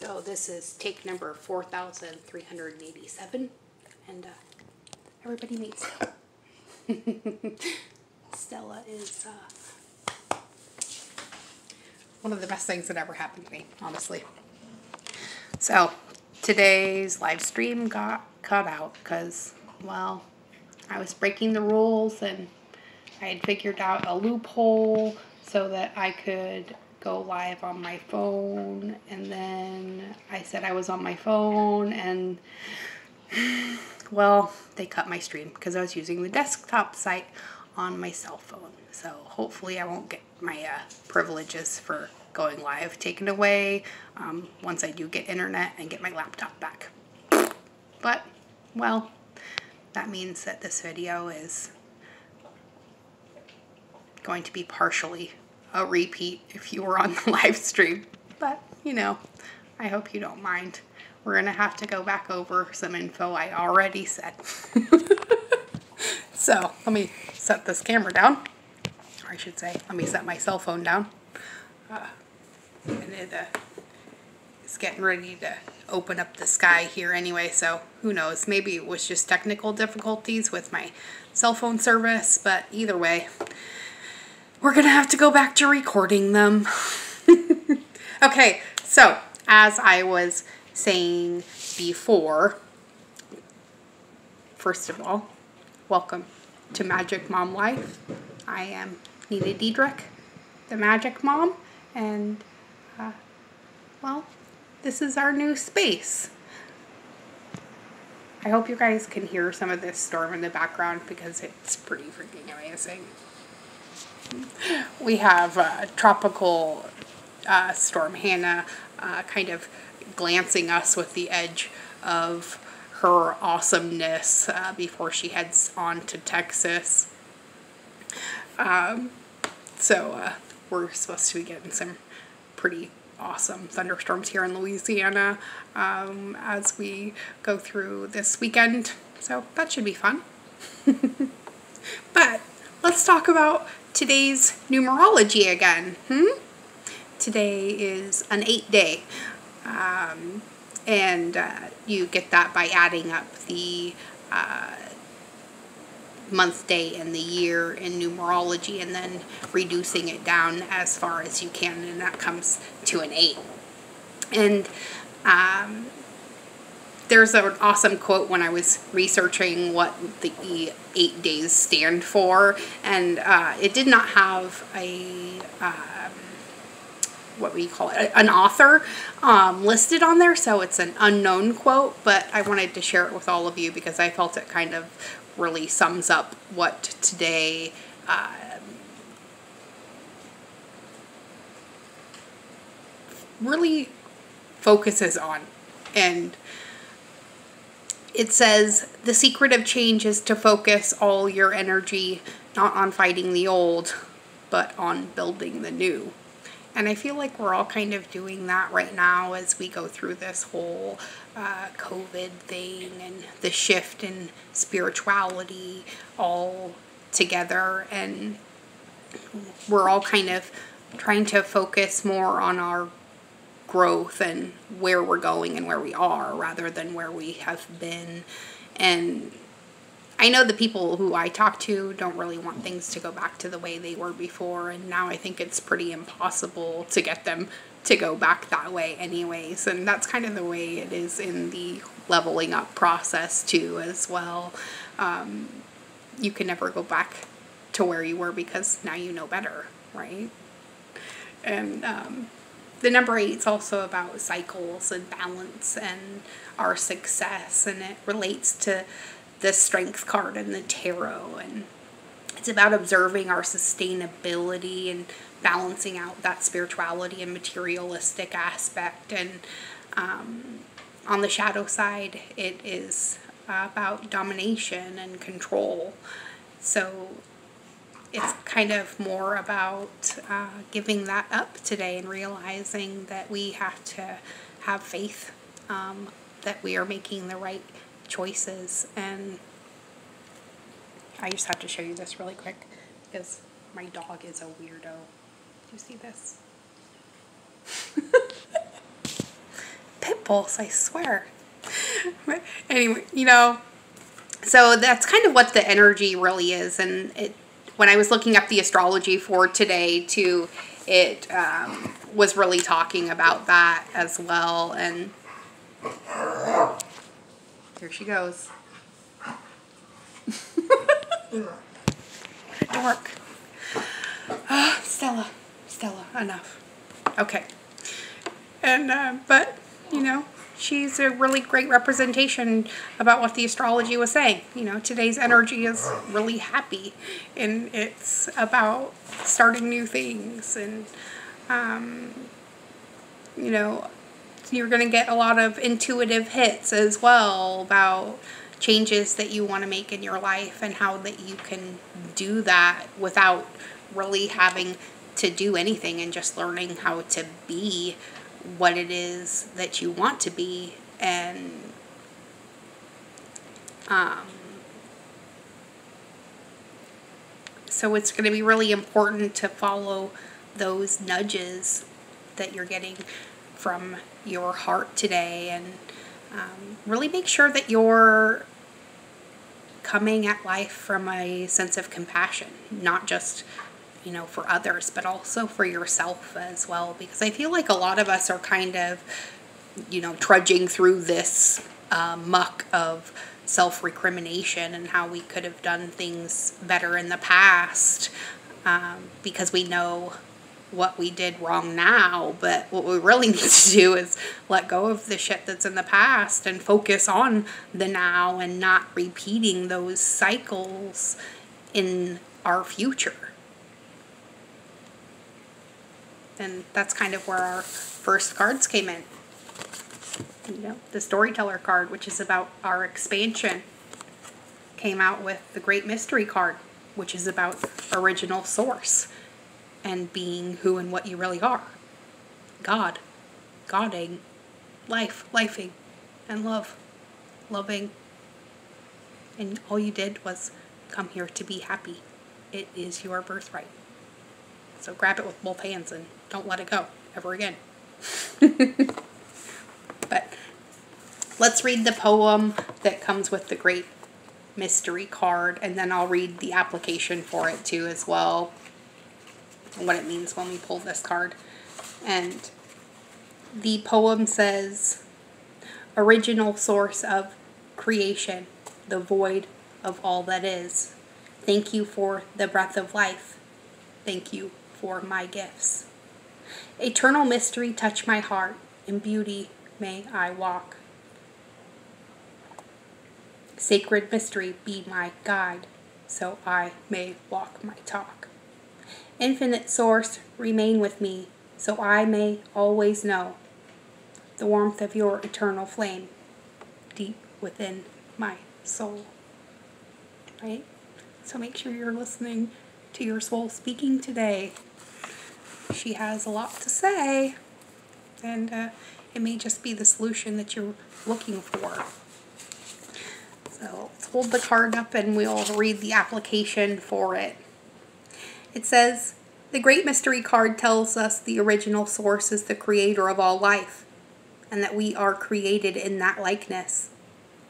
So this is take number 4,387, and everybody meets Stella. Stella is one of the best things that ever happened to me, honestly. So today's live stream got cut out because, well, I was breaking the rules and I had figured out a loophole so that I could go live on my phone, and then I said I was on my phone, and well, they cut my stream because I was using the desktop site on my cell phone. So hopefully I won't get my privileges for going live taken away once I do get internet and get my laptop back. But, well, that means that this video is going to be partially a repeat if you were on the live stream. But, you know, I hope you don't mind. We're going to have to go back over some info I already said. So, let me set this camera down. Or I should say, let me set my cell phone down. And it's getting ready to open up the sky here anyway, so who knows. Maybe it was just technical difficulties with my cell phone service, but either way, we're going to have to go back to recording them. Okay, so as I was saying before, first of all, welcome to Magic Mom Life. I am Nina Diedrich, the Magic Mom, and, well, this is our new space. I hope you guys can hear some of this storm in the background because it's pretty freaking amazing. We have tropical storm Hannah kind of glancing us with the edge of her awesomeness before she heads on to Texas. So we're supposed to be getting some pretty awesome thunderstorms here in Louisiana as we go through this weekend. So that should be fun. But let's talk about today's numerology again. Today is an 8-day. And you get that by adding up the month, day, and the year in numerology and then reducing it down as far as you can, and that comes to an 8. And there's an awesome quote when I was researching what the 8 days stand for, and it did not have a what we call it, an author listed on there, so it's an unknown quote, but I wanted to share it with all of you because I felt it kind of really sums up what today really focuses on. And it says, the secret of change is to focus all your energy not on fighting the old, but on building the new. And I feel like we're all kind of doing that right now as we go through this whole COVID thing and the shift in spirituality all together. And we're all kind of trying to focus more on our growth and where we're going and where we are rather than where we have been. And I know the people who I talk to don't really want things to go back to the way they were before, and now I think it's pretty impossible to get them to go back that way anyways, and that's kind of the way it is in the leveling up process too as well. You can never go back to where you were because now you know better, right? And the number 8 is also about cycles and balance and our success, and it relates to the Strength card in the tarot, and it's about observing our sustainability and balancing out that spirituality and materialistic aspect. And on the shadow side, it is about domination and control. So it's kind of more about giving that up today and realizing that we have to have faith that we are making the right choices. And I just have to show you this really quick because my dog is a weirdo. Do you see this? pulse, I swear. But anyway, you know, so that's kind of what the energy really is. And when I was looking up the astrology for today too, it was really talking about that as well. And here she goes. What a dork. Stella, enough. Okay. And, but, you know, she's a really great representation about what the astrology was saying. You know, today's energy is really happy, and it's about starting new things. And, you know, you're going to get a lot of intuitive hits as well about changes that you want to make in your life and how that you can do that without really having to do anything, and just learning how to be what it is that you want to be. And so it's going to be really important to follow those nudges that you're getting from your heart today, and really make sure that you're coming at life from a sense of compassion, not just, you know, for others, but also for yourself as well. Because I feel like a lot of us are kind of, you know, trudging through this muck of self-recrimination and how we could have done things better in the past, because we know what we did wrong now. But what we really need to do is let go of the shit that's in the past and focus on the now, and not repeating those cycles in our future. And that's kind of where our first cards came in. You know, the storyteller card, which is about our expansion, came out with the Great Mystery card, which is about original source and being who and what you really are. God. Godding. Life. Lifing. And love. Loving. And all you did was come here to be happy. It is your birthright. So grab it with both hands and don't let it go ever again. But let's read the poem that comes with the Great Mystery card, and then I'll read the application for it too as well, what it means when we pull this card. And the poem says, original source of creation, the void of all that is. Thank you for the breath of life. Thank you for my gifts. Eternal mystery, touch my heart. In beauty may I walk. Sacred mystery, be my guide, so I may walk my talk. Infinite source, remain with me, so I may always know the warmth of your eternal flame deep within my soul. Right? So make sure you're listening to your soul speaking today. She has a lot to say, and it may just be the solution that you're looking for. So let's hold the card up and we'll read the application for it. It says, the Great Mystery card tells us the original source is the creator of all life, and that we are created in that likeness.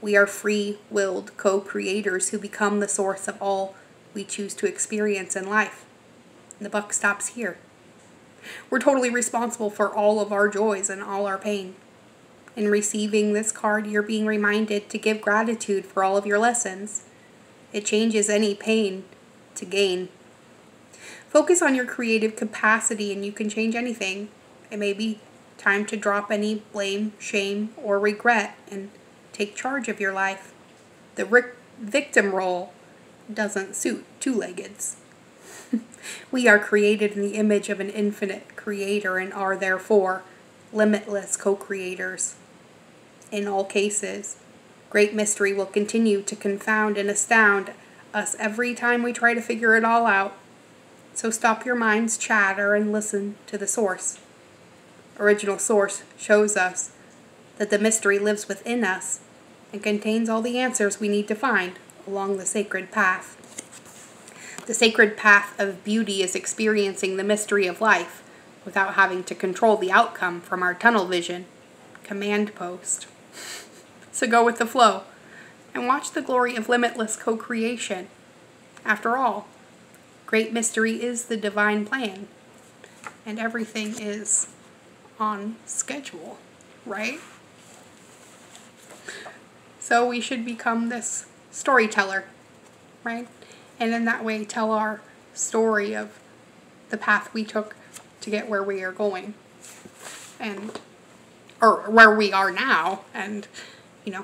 We are free-willed co-creators who become the source of all we choose to experience in life. And the buck stops here. We're totally responsible for all of our joys and all our pain. In receiving this card, you're being reminded to give gratitude for all of your lessons. It changes any pain to gain. Focus on your creative capacity and you can change anything. It may be time to drop any blame, shame, or regret and take charge of your life. The victim role doesn't suit two-leggeds. We are created in the image of an infinite creator and are therefore limitless co-creators. In all cases, Great Mystery will continue to confound and astound us every time we try to figure it all out. So stop your mind's chatter and listen to the source. Original source shows us that the mystery lives within us and contains all the answers we need to find along the sacred path. The sacred path of beauty is experiencing the mystery of life without having to control the outcome from our tunnel vision, command post. So go with the flow and watch the glory of limitless co-creation. After all, great mystery is the divine plan, and everything is on schedule, right? So we should become this storyteller, right? And in that way tell our story of the path we took to get where we are going, or where we are now, and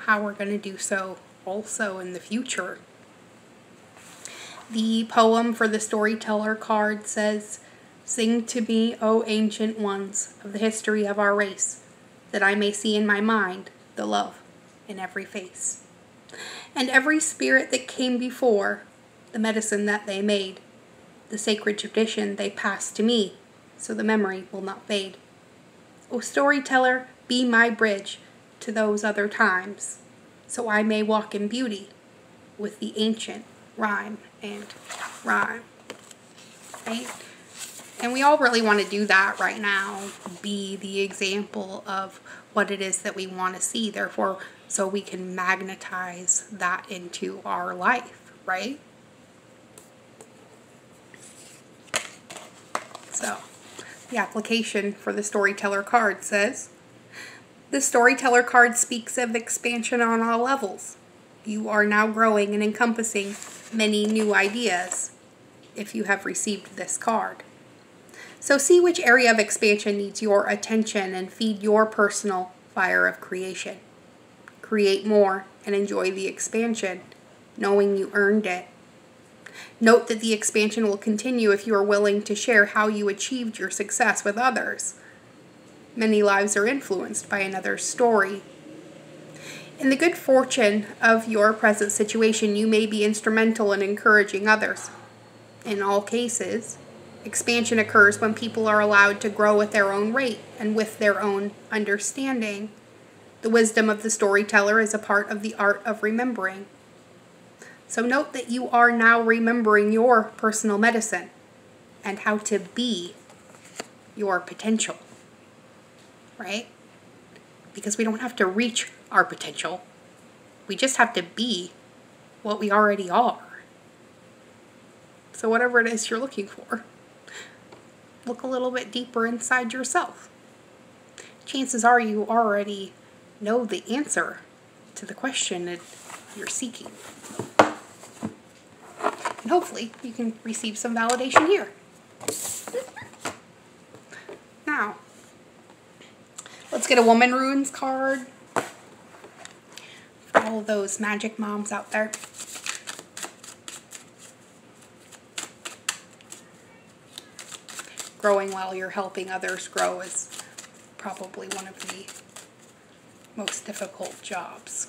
how we're going to do so also in the future. The poem for the storyteller card says, "Sing to me, O ancient ones of the history of our race, that I may see in my mind the love in every face. And every spirit that came before, the medicine that they made, the sacred tradition they passed to me, so the memory will not fade. O storyteller, be my bridge to those other times, so I may walk in beauty with the ancient rhyme and rhyme." Right? And we all really want to do that right now, be the example of what it is that we want to see, therefore, so we can magnetize that into our life, right? So, the application for the storyteller card says, "The storyteller card speaks of expansion on all levels. You are now growing and encompassing many new ideas if you have received this card. So see which area of expansion needs your attention and feed your personal fire of creation. Create more and enjoy the expansion, knowing you earned it. Note that the expansion will continue if you are willing to share how you achieved your success with others. Many lives are influenced by another's story. In the good fortune of your present situation, you may be instrumental in encouraging others. In all cases, expansion occurs when people are allowed to grow at their own rate and with their own understanding. The wisdom of the storyteller is a part of the art of remembering. So note that you are now remembering your personal medicine and how to be your potential, right? Because we don't have to reach our potential. We just have to be what we already are. So whatever it is you're looking for, look a little bit deeper inside yourself. Chances are you already know the answer to the question that you're seeking. And hopefully you can receive some validation here. Now, let's get a Woman Runes card for all those magic moms out there. Growing while you're helping others grow is probably one of the most difficult jobs.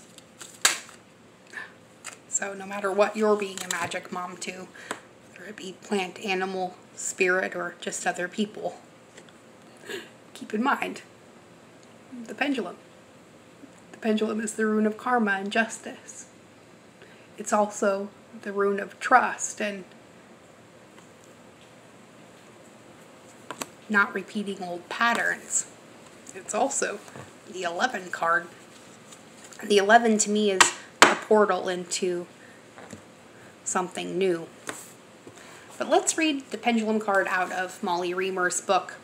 So no matter what you're being a magic mom to, whether it be plant, animal, spirit, or just other people, keep in mind the pendulum. The pendulum is the rune of karma and justice. It's also the rune of trust and not repeating old patterns. It's also the 11 card. The 11 to me is a portal into something new. But let's read the pendulum card out of Molly Reamer's book.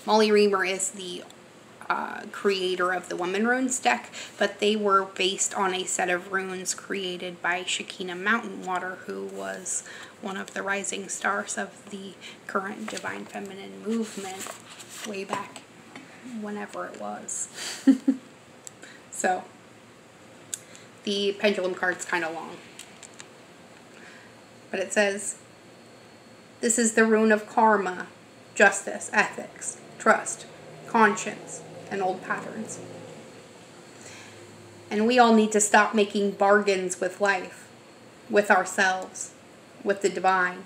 Molly Reamer is the creator of the Woman Runes deck, but they were based on a set of runes created by Shekinah Mountain Water, who was one of the rising stars of the current Divine Feminine movement way back whenever it was. So, the pendulum card's kind of long. But it says, this is the rune of karma, justice, ethics, trust, conscience, and old patterns. And we all need to stop making bargains with life, with ourselves, with the divine,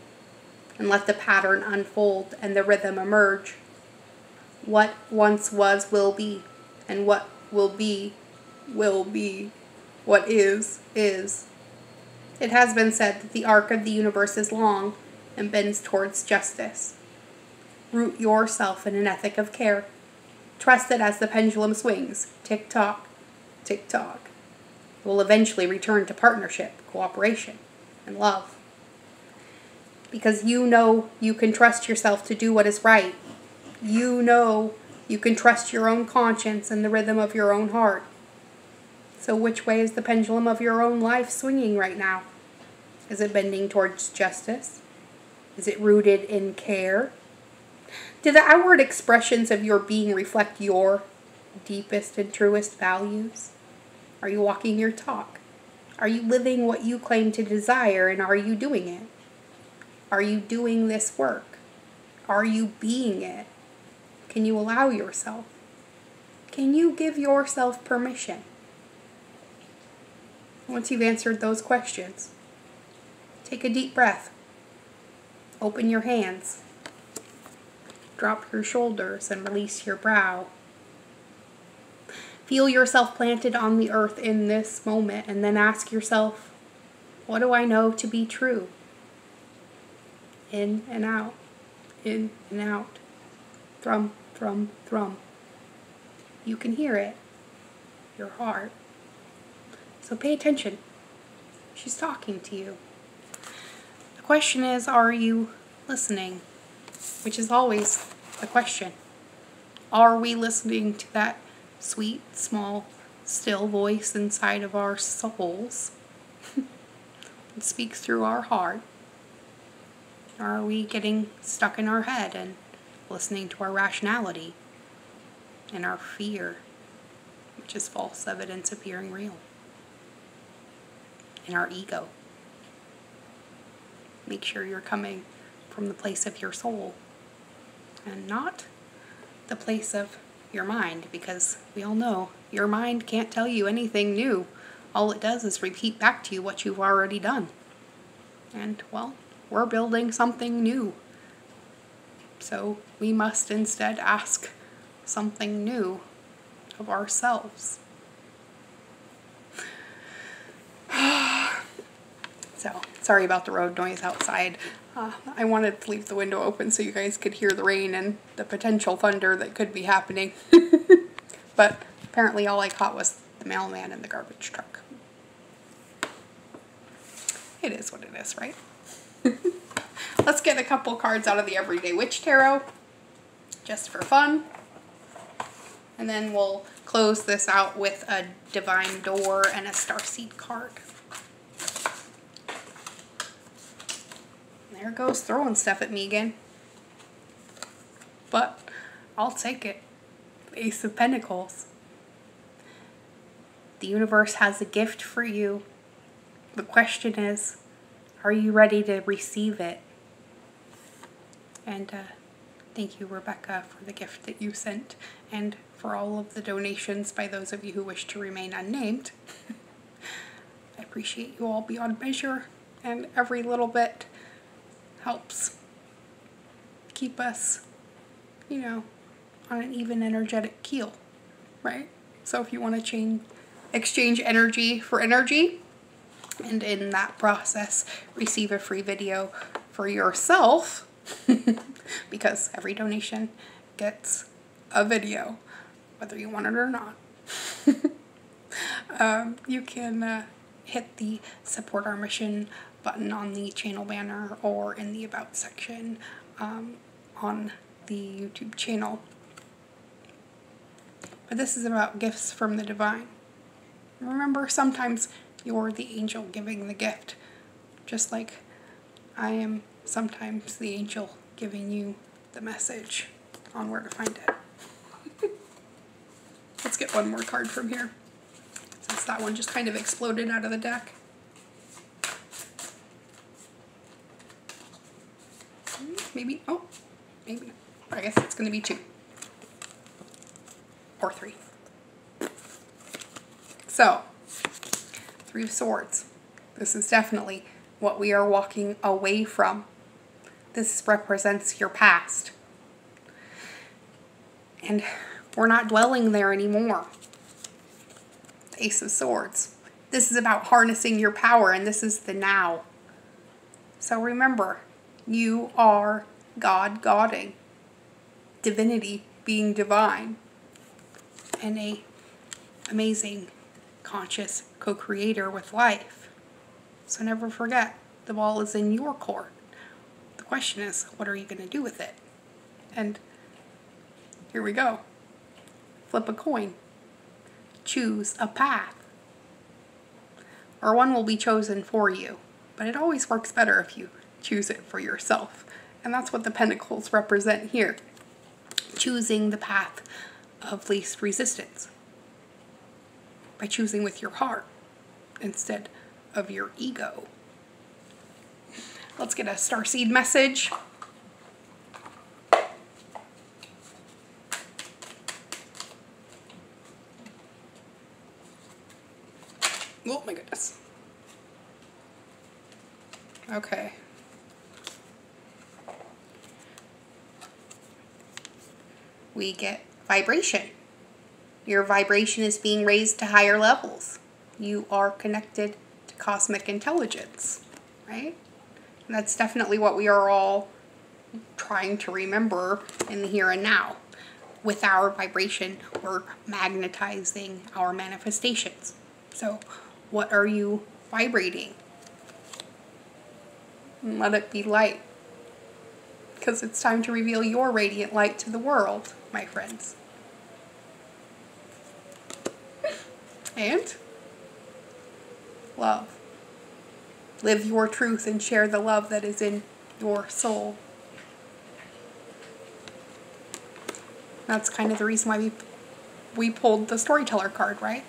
and let the pattern unfold and the rhythm emerge. What once was will be, and what will be will be. What is, is. It has been said that the arc of the universe is long and bends towards justice. Root yourself in an ethic of care. Trust that as the pendulum swings, tick-tock, tick-tock, it will eventually return to partnership, cooperation, and love. Because you know you can trust yourself to do what is right. You know you can trust your own conscience and the rhythm of your own heart. So which way is the pendulum of your own life swinging right now? Is it bending towards justice? Is it rooted in care? Do the outward expressions of your being reflect your deepest and truest values? Are you walking your talk? Are you living what you claim to desire, and are you doing it? Are you doing this work? Are you being it? Can you allow yourself? Can you give yourself permission? Once you've answered those questions, take a deep breath. Open your hands. Drop your shoulders and release your brow. Feel yourself planted on the earth in this moment, and then ask yourself, what do I know to be true? In and out, in and out. Thrum, thrum, thrum. You can hear it. Your heart. So pay attention. She's talking to you. The question is, are you listening? Which is always the question. Are we listening to that sweet, small, still voice inside of our souls? It speaks through our heart. Or are we getting stuck in our head and listening to our rationality and our fear, which is false evidence appearing real, and our ego? Make sure you're coming from the place of your soul and not the place of your mind, because we all know your mind can't tell you anything new. All it does is repeat back to you what you've already done. And, well, we're building something new. So we must instead ask something new of ourselves. So, sorry about the road noise outside. I wanted to leave the window open so you guys could hear the rain and the potential thunder that could be happening. But apparently all I caught was the mailman and the garbage truck. It is what it is, right? Let's get a couple cards out of the Everyday Witch Tarot, just for fun. And then we'll close this out with a Divine Door and a Starseed card. There goes throwing stuff at me again. But I'll take it. Ace of Pentacles. The universe has a gift for you. The question is, are you ready to receive it? And thank you, Rebecca, for the gift that you sent, and for all of the donations by those of you who wish to remain unnamed. I appreciate you all beyond measure, and every little bit helps keep us, you know, on an even energetic keel, right? So if you want to exchange energy for energy, and in that process receive a free video for yourself, because every donation gets a video, whether you want it or not. You can hit the Support Our Mission button on the channel banner or in the About section on the YouTube channel. But this is about gifts from the divine. Remember, sometimes you're the angel giving the gift, just like I am sometimes the angel giving you the message on where to find it. Let's get one more card from here, since that one just kind of exploded out of the deck. Maybe, oh, maybe, I guess it's going to be 2. Or 3. So, 3 of Swords. This is definitely what we are walking away from. This represents your past. And we're not dwelling there anymore. The Ace of Swords. This is about harnessing your power, and this is the now. So remember, you are God-godding. Divinity being divine. and a amazing conscious co-creator with life. So never forget, the ball is in your court. The question is, what are you going to do with it? And here we go. Flip a coin. Choose a path. Or one will be chosen for you. But it always works better if you choose it for yourself. And that's what the pentacles represent here. Choosing the path of least resistance. By choosing with your heart instead of your ego. Let's get a starseed message. Oh my goodness. Okay. We get vibration. Your vibration is being raised to higher levels. You are connected to cosmic intelligence, right? And that's definitely what we are all trying to remember in the here and now. With our vibration, we're magnetizing our manifestations. So, what are you vibrating? And let it be light. Because it's time to reveal your radiant light to the world, my friends. And love. Live your truth and share the love that is in your soul. That's kind of the reason why we pulled the storyteller card, right?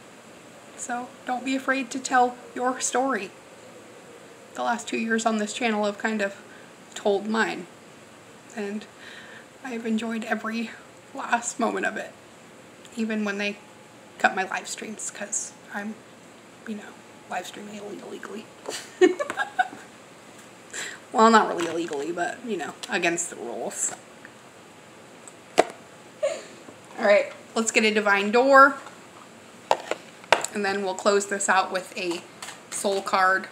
So don't be afraid to tell your story. The last 2 years on this channel have kind of told mine. And I've enjoyed every last moment of it. Even when they cut my live streams, because I'm, live streaming illegally. Well, not really illegally, but, against the rules. Alright, let's get a divine door. And then we'll close this out with a soul card.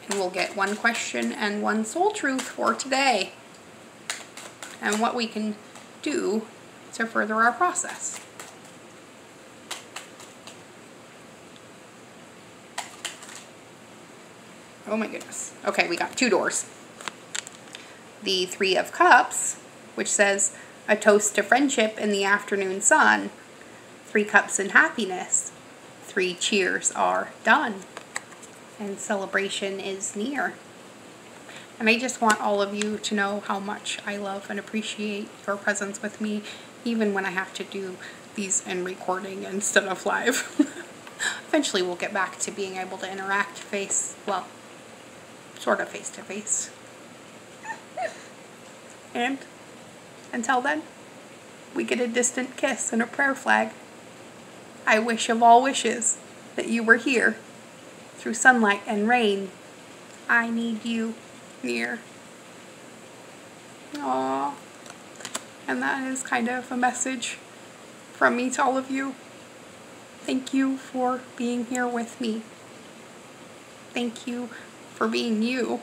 And we'll get one question and one soul truth for today. And what we can do to further our process. Oh my goodness. Okay, we got 2 doors. The 3 of Cups, which says, a toast to friendship in the afternoon sun. 3 cups in happiness. 3 cheers are done. And celebration is near. And I just want all of you to know how much I love and appreciate your presence with me, even when I have to do these in recording instead of live. Eventually we'll get back to being able to interact sort of face to face. And until then, we get a distant kiss and a prayer flag. I wish of all wishes that you were here through sunlight and rain. I need you near. Aww. And that is kind of a message from me to all of you. Thank you for being here with me. Thank you for being you.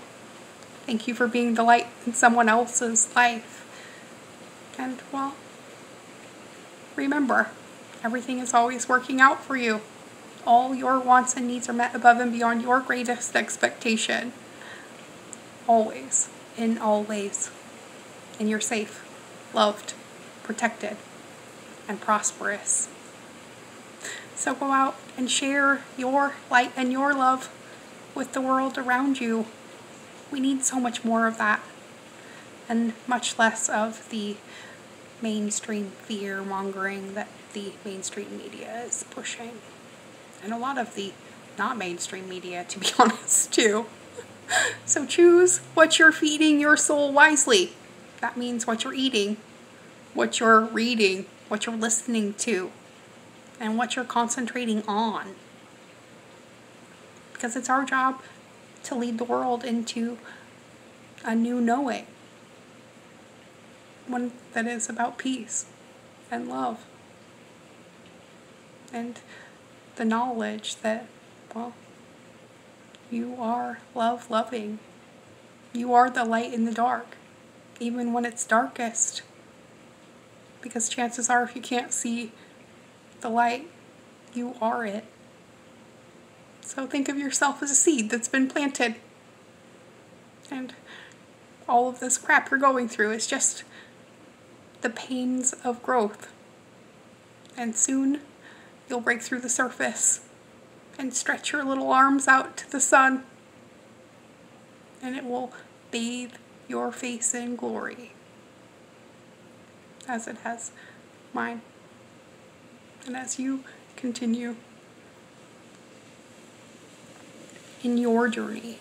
Thank you for being the light in someone else's life. And, well, remember, everything is always working out for you. All your wants and needs are met above and beyond your greatest expectation. Always, in all ways. And you're safe, loved, protected, and prosperous. So go out and share your light and your love with the world around you. We need so much more of that, and much less of the mainstream fear-mongering that the mainstream media is pushing. And a lot of the not mainstream media, to be honest, too. So choose what you're feeding your soul wisely. That means what you're eating, what you're reading, what you're listening to, and what you're concentrating on. Because it's our job to lead the world into a new knowing. One that is about peace and love. And the knowledge that, well, you are love-loving. You are the light in the dark, even when it's darkest. Because chances are, if you can't see the light, you are it. So think of yourself as a seed that's been planted. And all of this crap you're going through is just the pains of growth. And soon you'll break through the surface and stretch your little arms out to the sun. And it will bathe your face in glory, as it has mine. And as you continue in your journey,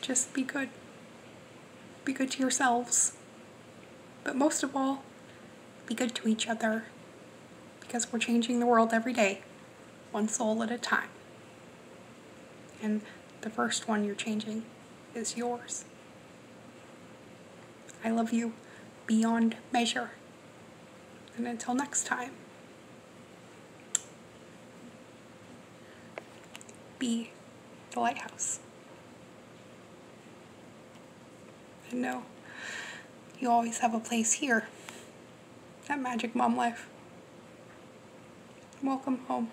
just be good. Be good to yourselves. But most of all, be good to each other. Because we're changing the world every day, one soul at a time. And the first one you're changing is yours. I love you beyond measure. And until next time, be the lighthouse. And know you always have a place here at Magic Mom Life. Welcome home.